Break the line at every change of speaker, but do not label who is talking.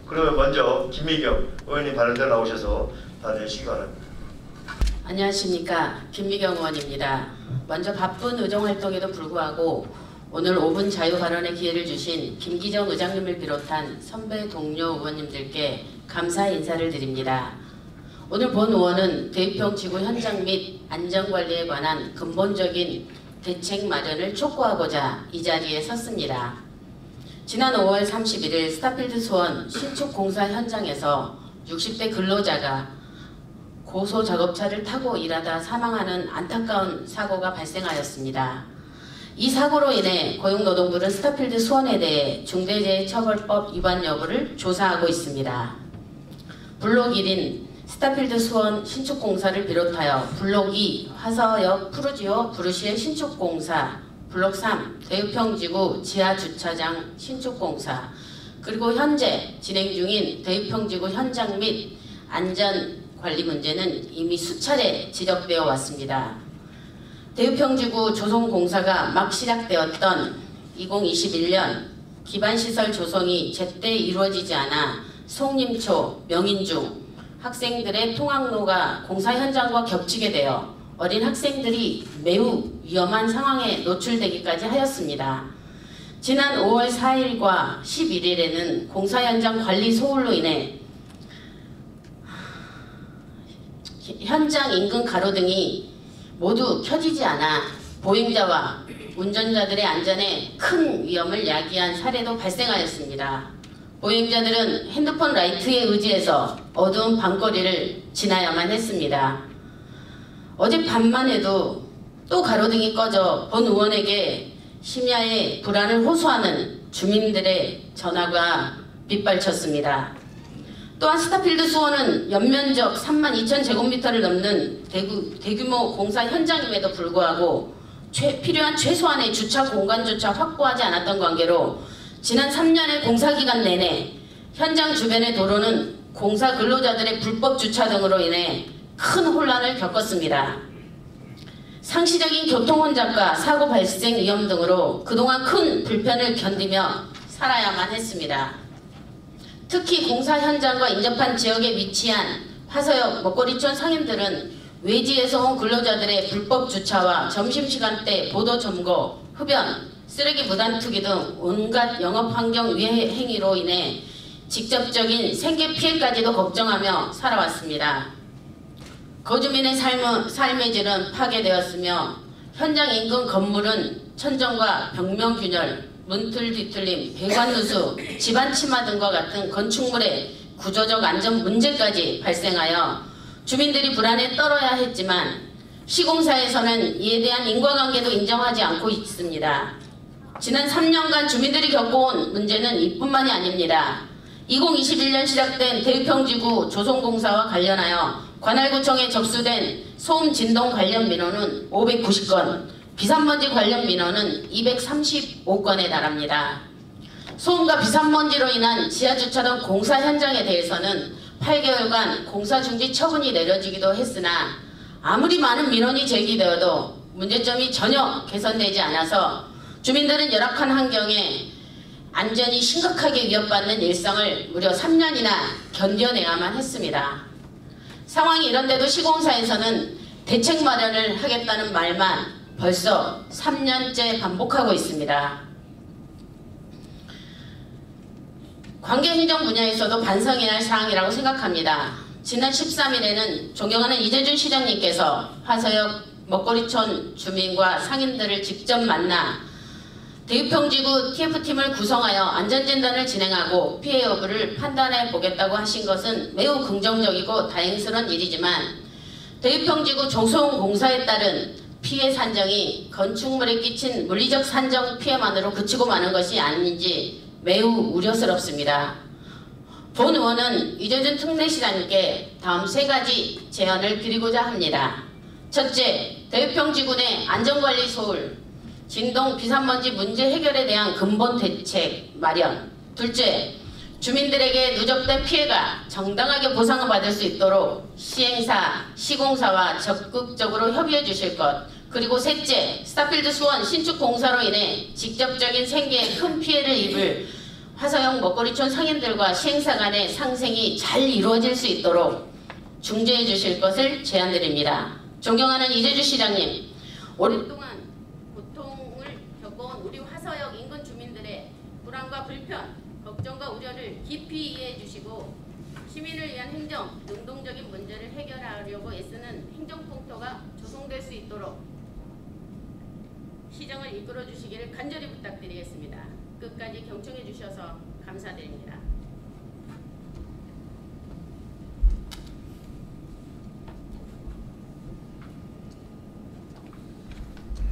그러면 먼저 김미경 의원님 발언대 나오셔서 발언해 주시기 바랍니다.
안녕하십니까. 김미경 의원입니다. 먼저 바쁜 의정활동에도 불구하고 오늘 5분 자유 발언의 기회를 주신 김기정 의장님을 비롯한 선배 동료 의원님들께 감사의 인사를 드립니다. 오늘 본 의원은 대유평 지구 현장 및 안전관리에 관한 근본적인 대책 마련을 촉구하고자 이 자리에 섰습니다. 지난 5월 31일 스타필드 수원 신축 공사 현장에서 60대 근로자가 고소 작업차를 타고 일하다 사망하는 안타까운 사고가 발생하였습니다. 이 사고로 인해 고용노동부는 스타필드 수원에 대해 중대재해처벌법 위반 여부를 조사하고 있습니다. 블록 1인 스타필드 수원 신축공사를 비롯하여 블록 2 화서역 푸르지오 부르시의 신축공사, 블록 3 대유평지구 지하주차장 신축공사, 그리고 현재 진행 중인 대유평지구 현장 및 안전관리 문제는 이미 수차례 지적되어 왔습니다. 대유평지구 조성공사가 막 시작되었던 2021년 기반시설 조성이 제때 이루어지지 않아 송림초, 명인중 학생들의 통학로가 공사 현장과 겹치게 되어 어린 학생들이 매우 위험한 상황에 노출되기까지 하였습니다. 지난 5월 4일과 11일에는 공사 현장 관리 소홀로 인해 현장 인근 가로등이 모두 켜지지 않아 보행자와 운전자들의 안전에 큰 위험을 야기한 사례도 발생하였습니다. 보행자들은 핸드폰 라이트에 의지해서 어두운 밤거리를 지나야만 했습니다. 어제 밤만 해도 또 가로등이 꺼져 본 의원에게 심야에 불안을 호소하는 주민들의 전화가 빗발쳤습니다. 또한 스타필드 수원은 연면적 32,000제곱미터를 넘는 대규모 공사 현장임에도 불구하고 필요한 최소한의 주차 공간조차 확보하지 않았던 관계로 지난 3년의 공사기간 내내 현장 주변의 도로는 공사 근로자들의 불법 주차 등으로 인해 큰 혼란을 겪었습니다. 상시적인 교통 혼잡과 사고 발생 위험 등으로 그동안 큰 불편을 견디며 살아야만 했습니다. 특히 공사 현장과 인접한 지역에 위치한 화서역 먹거리촌 상인들은 외지에서 온 근로자들의 불법 주차와 점심시간대 보도 점거, 흡연, 쓰레기 무단 투기 등 온갖 영업환경 위해 행위로 인해 직접적인 생계 피해까지도 걱정하며 살아왔습니다. 거주민의 삶의 질은 파괴되었으며 현장 인근 건물은 천정과 벽면 균열, 문틀 뒤틀림, 배관 누수, 집안 침하 등과 같은 건축물의 구조적 안전 문제까지 발생하여 주민들이 불안에 떨어야 했지만 시공사에서는 이에 대한 인과관계도 인정하지 않고 있습니다. 지난 3년간 주민들이 겪어온 문제는 이뿐만이 아닙니다. 2021년 시작된 대유평지구 조성공사와 관련하여 관할구청에 접수된 소음 진동 관련 민원은 590건, 비산먼지 관련 민원은 235건에 달합니다. 소음과 비산먼지로 인한 지하주차장 공사 현장에 대해서는 8개월간 공사중지 처분이 내려지기도 했으나 아무리 많은 민원이 제기되어도 문제점이 전혀 개선되지 않아서 주민들은 열악한 환경에 안전이 심각하게 위협받는 일상을 무려 3년이나 견뎌내야만 했습니다. 상황이 이런데도 시공사에서는 대책 마련을 하겠다는 말만 벌써 3년째 반복하고 있습니다. 관계행정 분야에서도 반성해야 할 사항이라고 생각합니다. 지난 13일에는 존경하는 이재준 시장님께서 화서역 먹거리촌 주민과 상인들을 직접 만나 대유평지구 TF팀을 구성하여 안전진단을 진행하고 피해 여부를 판단해 보겠다고 하신 것은 매우 긍정적이고 다행스러운 일이지만 대유평지구 조성공사에 따른 피해 산정이 건축물에 끼친 물리적 산정 피해만으로 그치고 마는 것이 아닌지 매우 우려스럽습니다. 본 의원은 이재준 특례시장님께 다음 3가지 제안을 드리고자 합니다. 첫째, 대유평지구 내 안전관리 소홀, 진동, 비산먼지 문제 해결에 대한 근본 대책 마련. 둘째, 주민들에게 누적된 피해가 정당하게 보상을 받을 수 있도록 시행사, 시공사와 적극적으로 협의해 주실 것. 그리고 셋째, 스타필드 수원 신축 공사로 인해 직접적인 생계에 큰 피해를 입을 화서역 먹거리촌 상인들과 시행사 간의 상생이 잘 이루어질 수 있도록 중재해 주실 것을 제안드립니다. 존경하는 이재주 시장님, 오랫동안 고통을 겪어온 우리 화서역 인근 주민들의 불안과 불편, 걱정과 우려를 깊이 이해해 주시고 시민을 위한 행정, 능동적인 문제를 해결하려고 애쓰는 행정폭도가 조성될 수 있도록 시정을 이끌어 주시기를 간절히 부탁드리겠습니다. 끝까지 경청해 주셔서 감사드립니다.